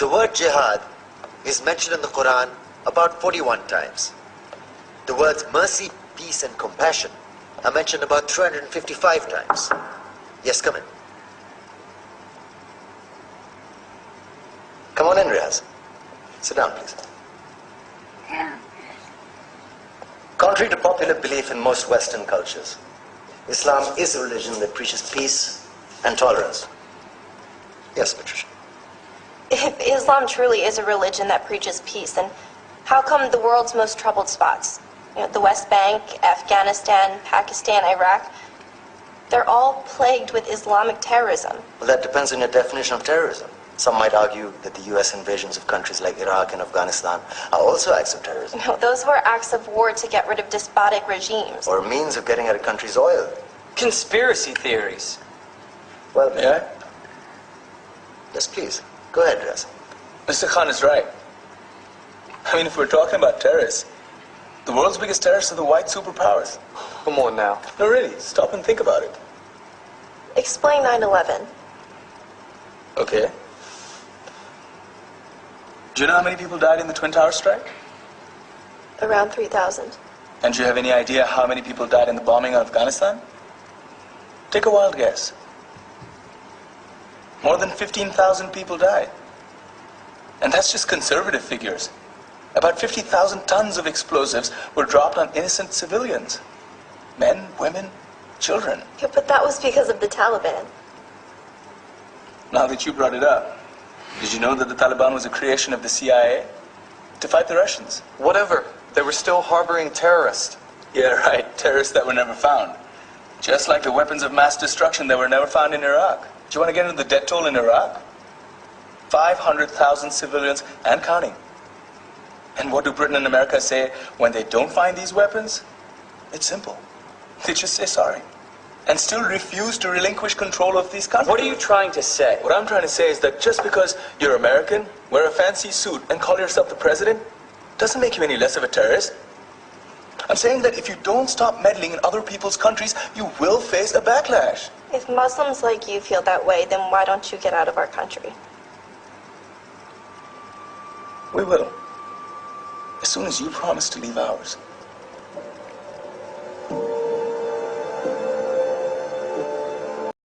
The word jihad is mentioned in the Quran about 41 times. The words mercy, peace, and compassion are mentioned about 355 times. Yes, come in. Come on in, Riaz. Sit down, please. Contrary to popular belief in most Western cultures, Islam is a religion that preaches peace and tolerance. Yes, Patricia. If Islam truly is a religion that preaches peace, then how come the world's most troubled spots, the West Bank, Afghanistan, Pakistan, Iraq, they're all plagued with Islamic terrorism? Well, that depends on your definition of terrorism. Some might argue that the U.S. invasions of countries like Iraq and Afghanistan are also acts of terrorism. No, those were acts of war to get rid of despotic regimes. Or a means of getting at a country's oil. Conspiracy theories. Well, May I? Yes, please. Go ahead, Riaz. Mr. Khan is right. I mean, if we're talking about terrorists, the world's biggest terrorists are the white superpowers. Come on now. No, really, stop and think about it. Explain 9/11. Okay. Do you know how many people died in the Twin Towers strike? Around 3,000. And do you have any idea how many people died in the bombing of Afghanistan? Take a wild guess. More than 15,000 people died. And that's just conservative figures. About 50,000 tons of explosives were dropped on innocent civilians. Men, women, children. Yeah, but that was because of the Taliban. Now that you brought it up, did you know that the Taliban was a creation of the CIA to fight the Russians? Whatever. They were still harboring terrorists. Yeah, right. Terrorists that were never found. Just like the weapons of mass destruction that were never found in Iraq. Do you want to get into the death toll in Iraq? 500,000 civilians and counting. And what do Britain and America say when they don't find these weapons? It's simple. They just say sorry. And still refuse to relinquish control of these countries. What are you trying to say? What I'm trying to say is that just because you're American, wear a fancy suit, and call yourself the president, doesn't make you any less of a terrorist. I'm saying that if you don't stop meddling in other people's countries, you will face a backlash. If Muslims like you feel that way, then why don't you get out of our country? We will. As soon as you promise to leave ours.